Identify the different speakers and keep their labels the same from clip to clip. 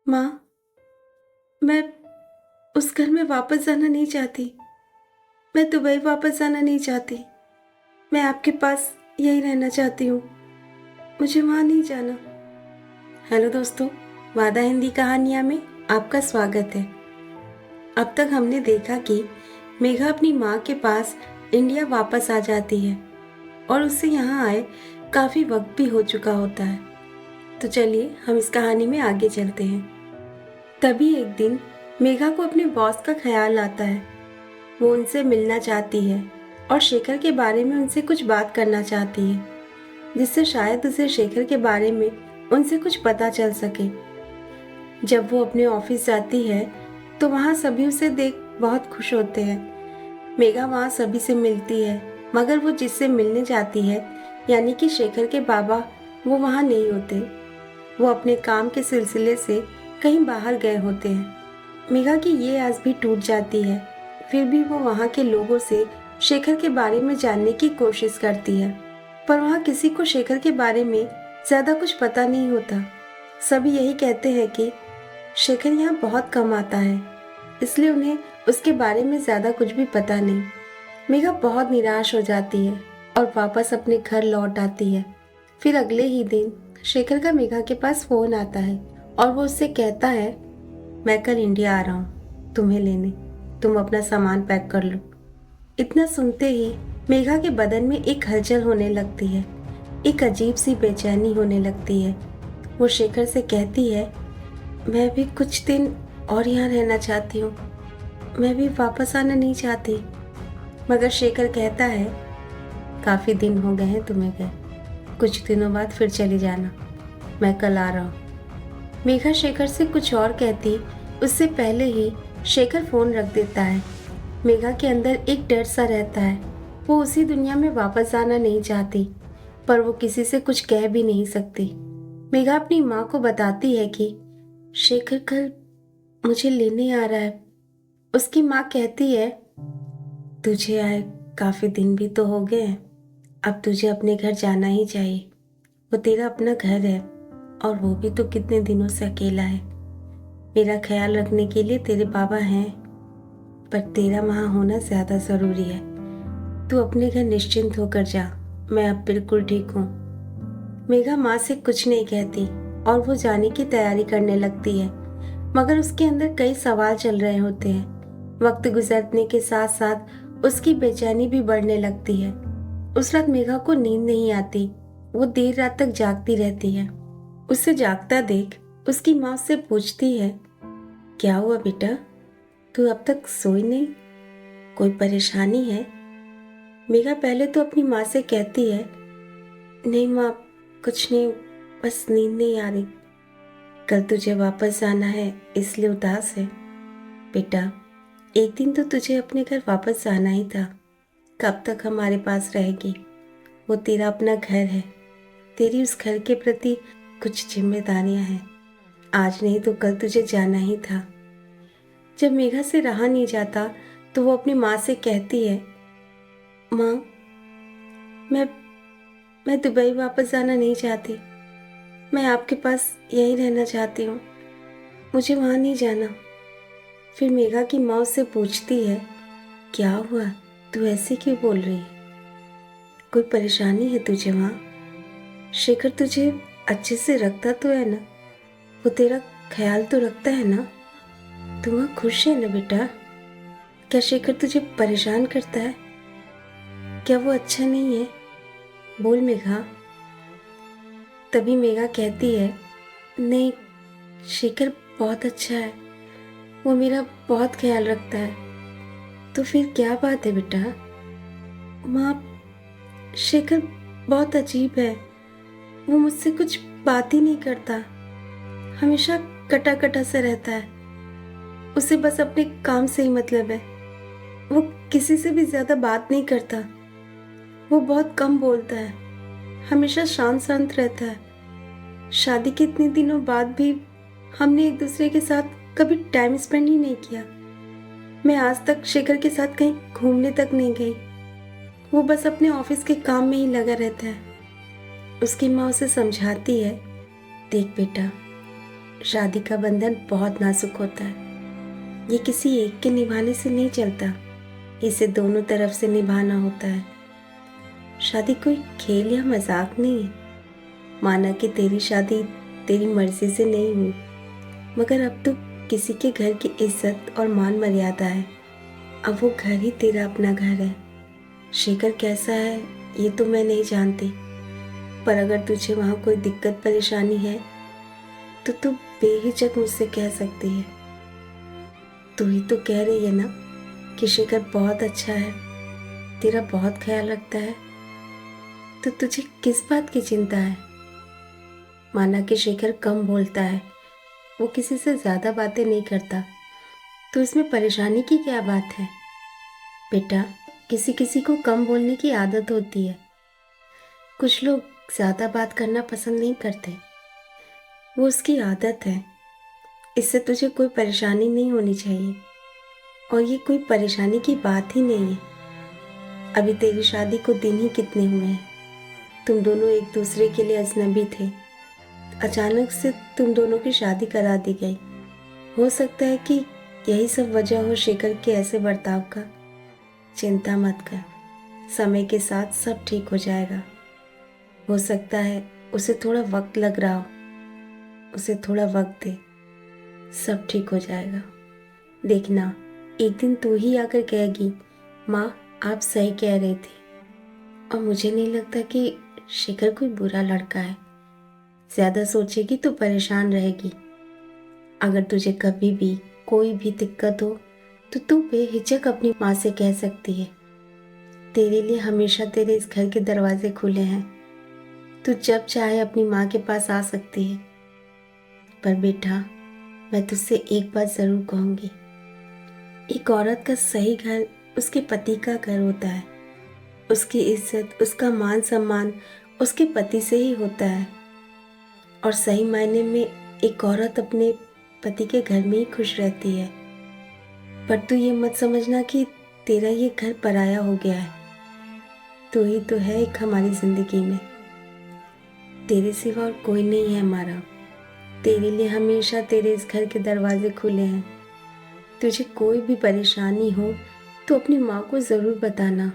Speaker 1: माँ, मैं उस घर में वापस जाना नहीं चाहती। मैं दुबई वापस जाना नहीं चाहती। मैं आपके पास यहीं रहना चाहती हूँ। मुझे वहाँ नहीं जाना। हेलो दोस्तों, वादा हिंदी कहानियाँ में आपका स्वागत है। अब तक हमने देखा कि मेघा अपनी माँ के पास इंडिया वापस आ जाती है और उससे यहाँ आए काफ़ी वक्त भी हो चुका होता है। तो चलिए हम इस कहानी में आगे चलते हैं। तभी एक दिन मेघा को अपने बॉस का ख्याल आता है। वो उनसे मिलना चाहती है और शेखर के बारे में उनसे कुछ बात करना चाहती है, जिससे शायद उसे शेखर के बारे में उनसे कुछ पता चल सके। जब वो अपने ऑफिस जाती है तो वहाँ सभी उसे देख बहुत खुश होते हैं। मेघा वहाँ सभी से मिलती है, मगर वो जिससे मिलने जाती है यानी कि शेखर के बाबा, वो वहाँ नहीं होते। वो अपने काम के सिलसिले से कहीं बाहर गए होते हैं। मेघा की ये आस भी टूट जाती है। फिर भी वो वहाँ के लोगों से शेखर के बारे में जानने की कोशिश करती है, पर वहाँ किसी को शेखर के बारे में ज्यादा कुछ पता नहीं होता। सभी यही कहते हैं कि शेखर यहाँ बहुत कम आता है, इसलिए उन्हें उसके बारे में ज्यादा कुछ भी पता नहीं। मेघा बहुत निराश हो जाती है और वापस अपने घर लौट आती है। फिर अगले ही दिन शेखर का मेघा के पास फोन आता है और वो उससे कहता है, मैं कल इंडिया आ रहा हूँ तुम्हें लेने, तुम अपना सामान पैक कर लो। इतना सुनते ही मेघा के बदन में एक हलचल होने लगती है, एक अजीब सी बेचैनी होने लगती है। वो शेखर से कहती है, मैं भी कुछ दिन और यहाँ रहना चाहती हूँ। मैं भी वापस आना नहीं चाहती। मगर शेखर कहता है, काफी दिन हो गए हैं तुम्हें गए, कुछ दिनों बाद फिर चली जाना, मैं कल आ रहा हूँ। मेघा शेखर से कुछ और कहती उससे पहले ही शेखर फोन रख देता है। मेघा के अंदर एक डर सा रहता है। वो उसी दुनिया में वापस जाना नहीं चाहती, पर वो किसी से कुछ कह भी नहीं सकती। मेघा अपनी माँ को बताती है कि शेखर कल मुझे लेने आ रहा है। उसकी माँ कहती है, तुझे आए काफी दिन भी तो हो गए हैं, अब तुझे अपने घर जाना ही चाहिए। वो तेरा अपना घर है और वो भी तो कितने दिनों से अकेला है। मेरा ख्याल रखने के लिए तेरे बाबा हैं, पर तेरा वहाँ होना ज्यादा जरूरी है। तू अपने घर निश्चिंत होकर जा, मैं अब बिल्कुल ठीक हूँ। मेघा माँ से कुछ नहीं कहती और वो जाने की तैयारी करने लगती है, मगर उसके अंदर कई सवाल चल रहे होते हैं। वक्त गुजरने के साथ साथ उसकी बेचैनी भी बढ़ने लगती है। उस रात मेघा को नींद नहीं आती। वो देर रात तक जागती रहती है। उसे जागता देख उसकी माँ उससे पूछती है, क्या हुआ बेटा, तू अब तक सोई नहीं, कोई परेशानी है? मेघा पहले तो अपनी माँ से कहती है, नहीं माँ, कुछ नहीं, बस नींद नहीं आ रही। कल तुझे वापस जाना है इसलिए उदास है। बेटा, एक दिन तो तुझे अपने घर वापस जाना ही था। कब तक हमारे पास रहेगी? वो तेरा अपना घर है। तेरी उस घर के प्रति कुछ जिम्मेदारियां हैं। आज नहीं तो कल तुझे जाना ही था। जब मेघा से रहा नहीं जाता तो वो अपनी माँ से कहती है, माँ, मैं मैं दुबई वापस जाना नहीं चाहती। मैं आपके पास यहीं रहना चाहती हूँ। मुझे वहाँ नहीं जाना। फिर मेघा की माँ उससे पूछती है, क्या हुआ, तू ऐसे क्यों बोल रही है? कोई परेशानी है तुझे वहाँ? शेखर तुझे अच्छे से रखता तो है ना? वो तेरा ख्याल तो रखता है ना? तू वहाँ खुश है ना बेटा? क्या शेखर तुझे परेशान करता है? क्या वो अच्छा नहीं है? बोल मेघा। तभी मेघा कहती है, नहीं, शेखर बहुत अच्छा है। वो मेरा बहुत ख्याल रखता है। तो फिर क्या बात है बेटा? माँ, शेखर बहुत अजीब है। वो मुझसे कुछ बात ही नहीं करता। हमेशा कटा कटा सा रहता है। उसे बस अपने काम से ही मतलब है। वो किसी से भी ज्यादा बात नहीं करता। वो बहुत कम बोलता है। हमेशा शांत शांत रहता है। शादी के इतने दिनों बाद भी हमने एक दूसरे के साथ कभी टाइम स्पेंड ही नहीं किया। मैं आज तक शेखर के साथ कहीं घूमने तक नहीं गई। वो बस अपने ऑफिस के काम में ही लगा रहता है। उसकी माँ उसे समझाती है, देख बेटा, शादी का बंधन बहुत नाजुक होता है। ये किसी एक के निभाने से नहीं चलता, इसे दोनों तरफ से निभाना होता है। शादी कोई खेल या मजाक नहीं है। माना कि तेरी शादी तेरी मर्जी से नहीं हुई, मगर अब तो किसी के घर की इज्जत और मान मर्यादा है। अब वो घर ही तेरा अपना घर है। शेखर कैसा है ये तो मैं नहीं जानती, पर अगर तुझे वहाँ कोई दिक्कत परेशानी है तो तू बेहिचक मुझसे कह सकती है। तू ही तो कह रही है ना कि शेखर बहुत अच्छा है, तेरा बहुत ख्याल रखता है, तो तुझे किस बात की चिंता है? माना कि शेखर कम बोलता है, वो किसी से ज़्यादा बातें नहीं करता, तो इसमें परेशानी की क्या बात है? बेटा, किसी किसी को कम बोलने की आदत होती है। कुछ लोग ज़्यादा बात करना पसंद नहीं करते, वो उसकी आदत है। इससे तुझे कोई परेशानी नहीं होनी चाहिए, और ये कोई परेशानी की बात ही नहीं है। अभी तेरी शादी को दिन ही कितने हुए हैं। तुम दोनों एक दूसरे के लिए अजनबी थे, अचानक से तुम दोनों की शादी करा दी गई। हो सकता है कि यही सब वजह हो शेखर के ऐसे बर्ताव का। चिंता मत कर, समय के साथ सब ठीक हो जाएगा। हो सकता है उसे थोड़ा वक्त लग रहा हो, उसे थोड़ा वक्त दे, सब ठीक हो जाएगा। देखना, एक दिन तू ही आकर कहेगी, माँ आप सही कह रही थी। और मुझे नहीं लगता कि शेखर कोई बुरा लड़का है। ज़्यादा सोचेगी तो परेशान रहेगी। अगर तुझे कभी भी कोई भी दिक्कत हो तो तू बेहिचक अपनी माँ से कह सकती है। तेरे लिए हमेशा तेरे इस घर के दरवाजे खुले हैं। तू जब चाहे अपनी माँ के पास आ सकती है। पर बेटा, मैं तुझसे एक बात ज़रूर कहूँगी, एक औरत का सही घर उसके पति का घर होता है। उसकी इज्जत, उसका मान सम्मान उसके पति से ही होता है। और सही मायने में एक औरत अपने पति के घर में ही खुश रहती है। पर तू ये मत समझना कि तेरा ये घर पराया हो गया है। तू ही तो है एक हमारी जिंदगी में। तेरे सिवा और कोई नहीं है हमारा। तेरे लिए हमेशा तेरे इस घर के दरवाजे खुले हैं। तुझे कोई भी परेशानी हो तो अपनी माँ को ज़रूर बताना।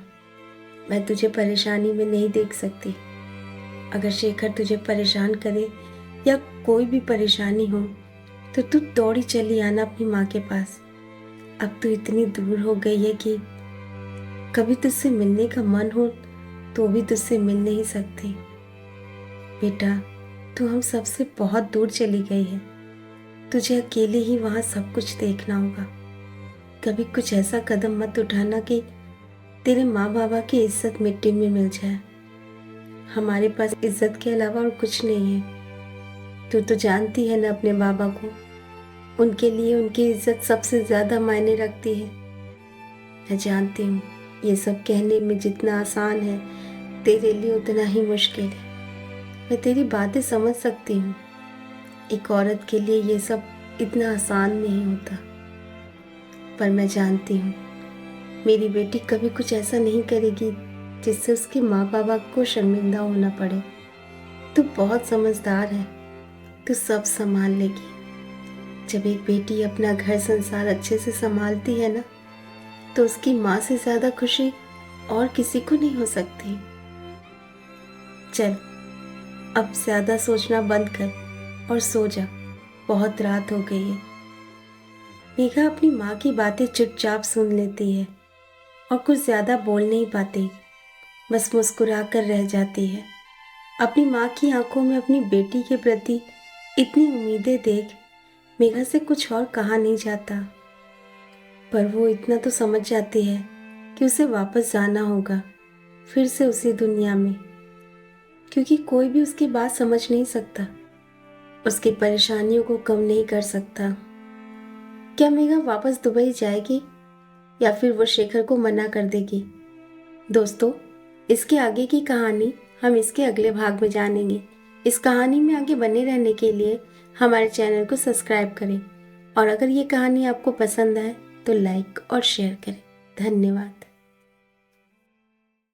Speaker 1: मैं तुझे परेशानी में नहीं देख सकती। अगर शेखर तुझे परेशान करे या कोई भी परेशानी हो तो तू दौड़ी चली आना अपनी माँ के पास। अब तू इतनी दूर हो गई है कि कभी तुझसे मिलने का मन हो तो भी तुझसे मिल नहीं सकती। बेटा, तू हम सबसे बहुत दूर चली गई है। तुझे अकेले ही वहाँ सब कुछ देखना होगा। कभी कुछ ऐसा कदम मत उठाना कि तेरे माँ बाबा की इज्जत मिट्टी में मिल जाए। हमारे पास इज्जत के अलावा और कुछ नहीं है। तू तो जानती है ना अपने बाबा को, उनके लिए उनकी इज्जत सबसे ज़्यादा मायने रखती है। मैं जानती हूँ ये सब कहने में जितना आसान है, तेरे लिए उतना ही मुश्किल है। मैं तेरी बातें समझ सकती हूँ। एक औरत के लिए ये सब इतना आसान नहीं होता। पर मैं जानती हूँ मेरी बेटी कभी कुछ ऐसा नहीं करेगी जिससे उसके माँ बाबा को शर्मिंदा होना पड़े। तू बहुत समझदार है, तू सब संभाल लेगी। जब एक बेटी अपना घर संसार अच्छे से संभालती है ना, तो उसकी माँ से ज़्यादा खुशी और किसी को नहीं हो सकती। चल, अब ज़्यादा सोचना बंद कर और सो जा, बहुत रात हो गई है। मेघा अपनी माँ की बातें चुपचाप सुन लेती है और कुछ ज़्यादा बोल नहीं पाती, बस मुस्कुरा कर रह जाती है। अपनी माँ की आंखों में अपनी बेटी के प्रति इतनी उम्मीदें देख मेघा से कुछ और कहा नहीं जाता। पर वो इतना तो समझ जाती है कि उसे वापस जाना होगा, फिर से उसी दुनिया में, क्योंकि कोई भी उसकी बात समझ नहीं सकता, उसकी परेशानियों को कम नहीं कर सकता। क्या मेघा वापस दुबई जाएगी या फिर वो शेखर को मना कर देगी? दोस्तों, इसके आगे की कहानी हम इसके अगले भाग में जानेंगे। इस कहानी में आगे बने रहने के लिए हमारे चैनल को सब्सक्राइब करें, और अगर ये कहानी आपको पसंद आए तो लाइक और शेयर करें। धन्यवाद।